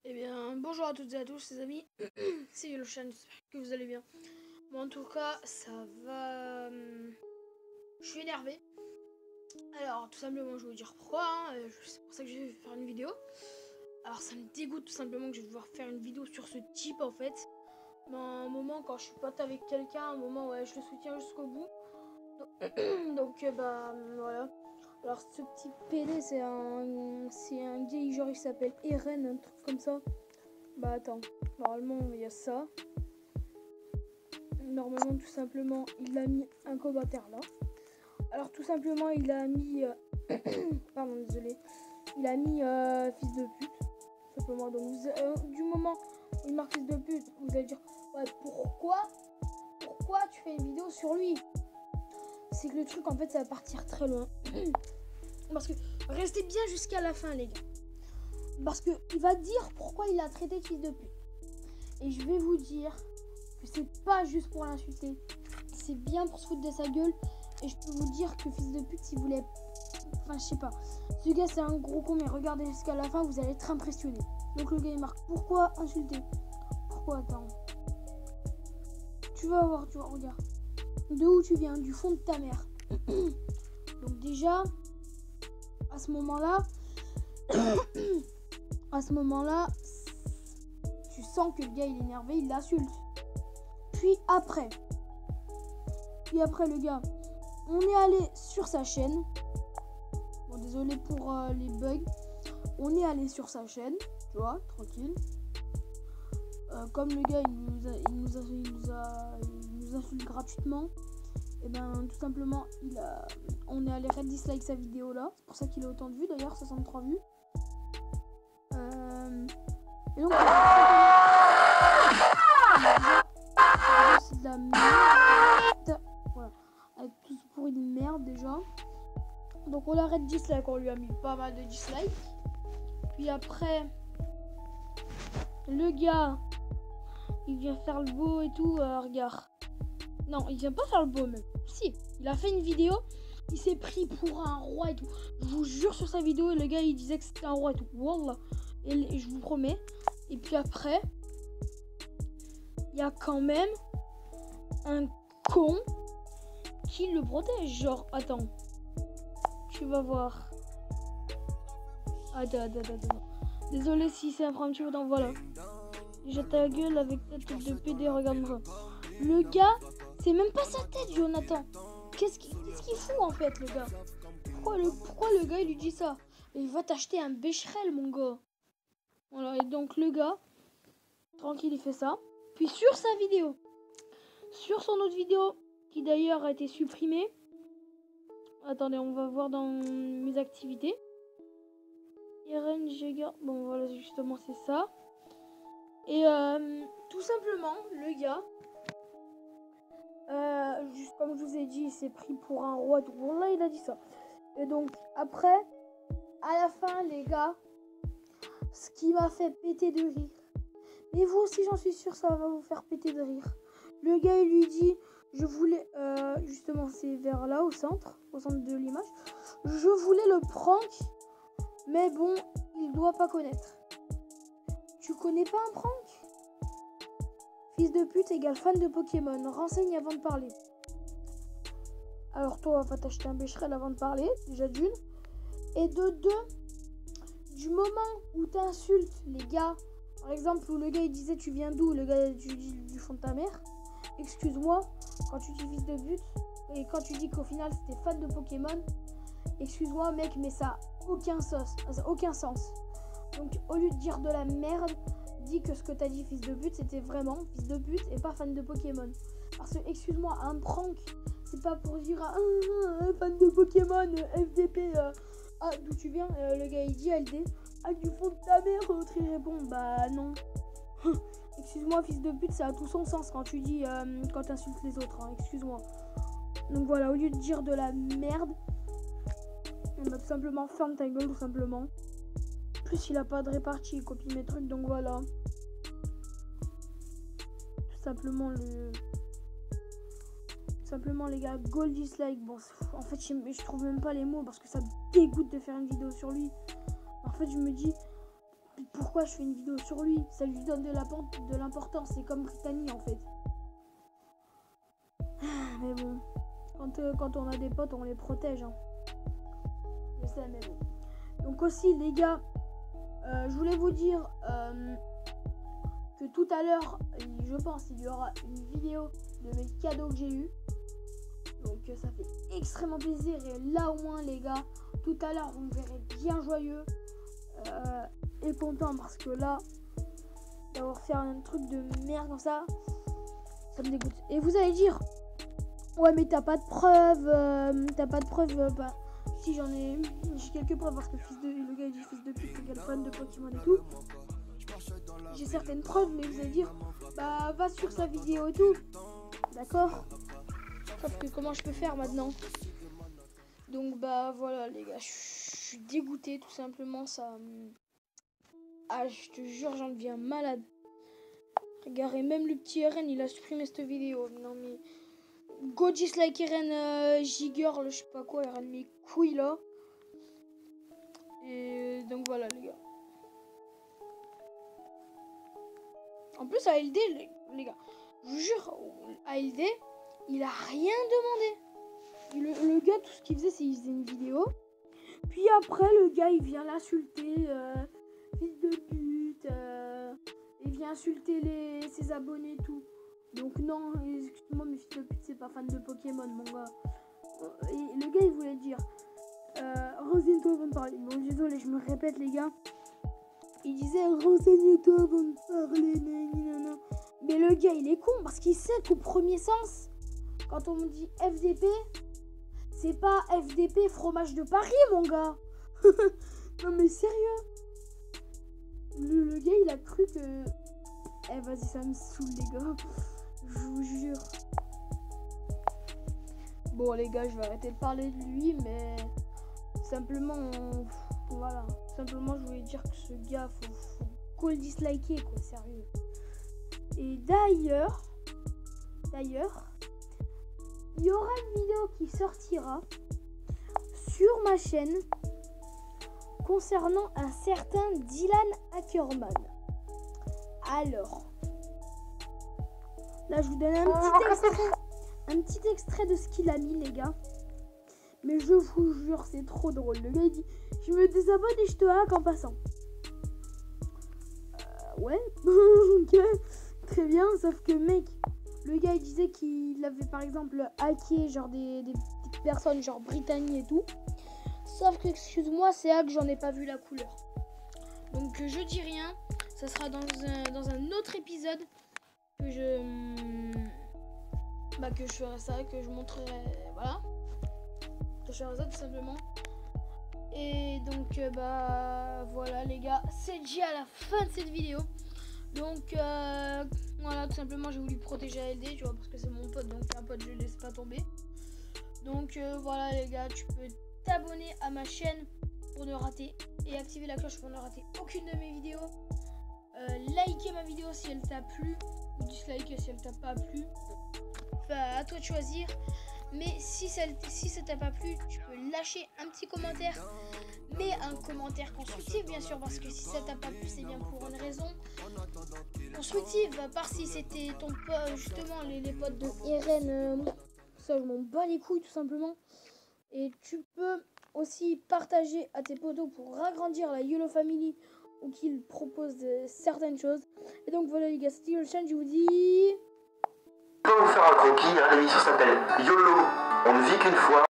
Eh bien, bonjour à toutes et à tous les amis, c'est Yellowchan, j'espère que vous allez bien. Moi en tout cas, ça va... Je suis énervé. Alors, tout simplement, je vais vous dire pourquoi, c'est pour ça que je vais faire une vidéo. Alors, ça me dégoûte tout simplement que je vais devoir faire une vidéo sur ce type en fait. Dans un moment, quand je suis pote avec quelqu'un, un moment, ouais, je le soutiens jusqu'au bout. Donc, voilà. Alors, ce petit PD, c'est un gay, genre il s'appelle Eren, un truc comme ça. Bah attends, normalement il y a ça. Normalement tout simplement il a mis un commentaire là. Alors tout simplement il a mis pardon désolé. Il a mis fils de pute. Tout simplement. Donc du moment où il marque fils de pute, vous allez dire ouais pourquoi tu fais une vidéo sur lui? C'est que le truc en fait ça va partir très loin. Parce que restez bien jusqu'à la fin les gars. Parce que il va dire pourquoi il a traité de fils de pute. Et je vais vous dire que c'est pas juste pour l'insulter. C'est bien pour se foutre de sa gueule. Et je peux vous dire que fils de pute, si vous voulez... Enfin, je sais pas. Ce gars, c'est un gros con, mais regardez jusqu'à la fin, vous allez être impressionné. Donc le gars, il marque pourquoi insulter? Pourquoi attends? Tu vas voir, tu vois, regarde. De où tu viens? Du fond de ta mère. Donc déjà, à ce moment-là... tu sens que le gars il est énervé, il l'insulte. Puis après le gars, on est allé sur sa chaîne. Bon désolé pour les bugs. On est allé sur sa chaîne, tu vois, tranquille. Comme le gars il nous insulte gratuitement. Et ben tout simplement on est allé red dislike sa vidéo là. C'est pour ça qu'il a autant de vues d'ailleurs, 63 vues. Et donc c'est de la merde. Voilà. Avec tout ce pourri de merde déjà. Donc on arrête dislike, on lui a mis pas mal de dislikes. Puis après le gars il vient faire le beau et tout, regarde. Non, il vient pas faire le beau même. Si, il a fait une vidéo, il s'est pris pour un roi et tout. Je vous jure sur sa vidéo, le gars il disait que c'était un roi et tout. Wallah. Et je vous promets. Et puis après, il y a quand même un con qui le protège. Genre, attends. Tu vas voir. Attends. Désolé si c'est un petit peu dans voilà. J'ai ta gueule avec ta tête de PD, regarde-moi. Le gars, c'est même pas sa tête, Jonathan. Qu'est-ce qu'il fout en fait, le gars? Pourquoi le gars il lui dit ça? Il va t'acheter un bécherel, mon gars. Voilà, et donc le gars, tranquille, il fait ça. Puis sur sa vidéo, sur son autre vidéo, qui d'ailleurs a été supprimée. Attendez, on va voir dans mes activités. Eren Jäger, bon voilà, justement c'est ça. Et tout simplement, le gars, juste comme je vous ai dit, il s'est pris pour un roi. Bon là, il a dit ça. Et donc après, à la fin, les gars, ce qui m'a fait péter de rire. Mais vous aussi, j'en suis sûre, ça va vous faire péter de rire. Le gars, il lui dit, je voulais, justement, c'est vers là, au centre de l'image. Je voulais le prank, mais bon, il doit pas connaître. Tu connais pas un prank? Fils de pute égale fan de Pokémon. Renseigne avant de parler. Alors toi, va t'acheter un bécherel avant de parler, déjà d'une. Et de deux, du moment où t'insultes les gars, par exemple où le gars il disait tu viens d'où, le gars tu dis du fond de ta mère. Excuse-moi, quand tu dis fils de pute et quand tu dis qu'au final c'était fan de Pokémon, excuse-moi mec, mais ça a aucun sens. Donc au lieu de dire de la merde, dis que ce que t'as dit fils de pute c'était vraiment fils de pute et pas fan de Pokémon. Parce que excuse-moi, un prank c'est pas pour dire fan de Pokémon, FDP, d'où tu viens, le gars il dit LD, du fond de ta mère, l'autre il répond bah non. Excuse-moi fils de pute, ça a tout son sens quand tu dis, quand t'insultes les autres, hein, excuse-moi. Donc voilà, au lieu de dire de la merde, on va tout simplement ferme ta gueule tout simplement. En plus il a pas de répartie, il copie mes trucs, donc voilà. Tout simplement les gars, gold dislike. Bon, en fait je trouve même pas les mots parce que ça me dégoûte de faire une vidéo sur lui. En fait je me dis pourquoi je fais une vidéo sur lui? Ça lui donne de l'importance. C'est comme Brittany en fait. Mais bon, quand on a des potes, on les protège. Hein. Je sais, mais bon. Donc aussi, les gars, je voulais vous dire que tout à l'heure, je pense, il y aura une vidéo de mes cadeaux que j'ai eu. Donc ça fait extrêmement plaisir. Et là au moins, les gars, tout à l'heure, vous me verrez bien joyeux et content parce que là, d'avoir fait un truc de merde comme ça me dégoûte. Et vous allez dire, ouais, mais t'as pas de preuves, bah, si j'ai quelques preuves parce que le gars il dit fils de pute, il y a le fan de Pokémon et tout. J'ai certaines preuves, mais vous allez dire, bah va sur sa vidéo et tout. D'accord? Sauf que comment je peux faire maintenant? Donc bah voilà les gars, je suis dégoûté tout simplement, ça. Ah, je te jure, j'en deviens malade. Regardez, même le petit RN, il a supprimé cette vidéo. Non mais... Go dislike RN G-Girl, je sais pas quoi, RN mes couilles là. Et donc voilà les gars. En plus ALD, les gars, je vous jure, ALD, il a rien demandé. Le gars, tout ce qu'il faisait, c'est qu'il faisait une vidéo. Puis après, le gars, il vient l'insulter, fils de pute, il vient insulter ses abonnés et tout. Donc non, excuse-moi, mais fils de pute, c'est pas fan de Pokémon, mon gars. Et le gars, il voulait dire, renseigne-toi avant de parler. Bon, désolé, je me répète, les gars. Il disait, renseigne-toi avant de parler, nanana. Mais le gars, il est con, parce qu'il sait qu'au premier sens, quand on me dit FDP, c'est pas FDP fromage de Paris, mon gars. Non, mais sérieux. Le gars, il a cru que... Eh, vas-y, ça me saoule, les gars. Je vous jure. Bon, les gars, je vais arrêter de parler de lui, mais... Simplement, voilà. Simplement, je voulais dire que ce gars, faut le disliker, quoi, sérieux. Et d'ailleurs, il y aura une vidéo qui sortira sur ma chaîne concernant un certain Dylan Ackerman. Alors, là, je vous donne un petit extrait de ce qu'il a mis, les gars. Mais je vous jure, c'est trop drôle. Le gars, il dit, je me désabonne et je te hack en passant. Ouais, ok, très bien. Sauf que, mec, le gars, il disait qu'il avait, par exemple, hacké, genre, des personnes, genre, Brittany et tout. Sauf que, excuse-moi, c'est hack, j'en ai pas vu la couleur. Donc, je dis rien. Ça sera dans un autre épisode que que je ferai ça, que je montrerai, voilà. Que je ferai ça, tout simplement. Et donc, voilà, les gars. C'est déjà à la fin de cette vidéo. Donc, voilà, tout simplement, j'ai voulu protéger ALD, tu vois, parce que c'est mon pote, donc un pote, je le laisse pas tomber. Donc, voilà, les gars, tu peux t'abonner à ma chaîne pour ne rater et activer la cloche pour ne rater aucune de mes vidéos. Liker ma vidéo si elle t'a plu ou disliker si elle t'a pas plu. Enfin, à toi de choisir. Mais si ça t'a pas plu, tu peux lâcher un petit commentaire. Mais un commentaire constructif, bien sûr, parce que si ça t'a pas plu, c'est bien pour une raison constructive. À part si c'était ton pote, justement, les potes de RN, ça je m'en bats les couilles tout simplement. Et tu peux aussi partager à tes potos pour agrandir la YOLO Family ou qu'ils proposent certaines choses. Et donc voilà les gars, c'était le chaîne, je vous dis... On va vous faire un croquis, hein, l'émission s'appelle YOLO, on ne vit qu'une fois.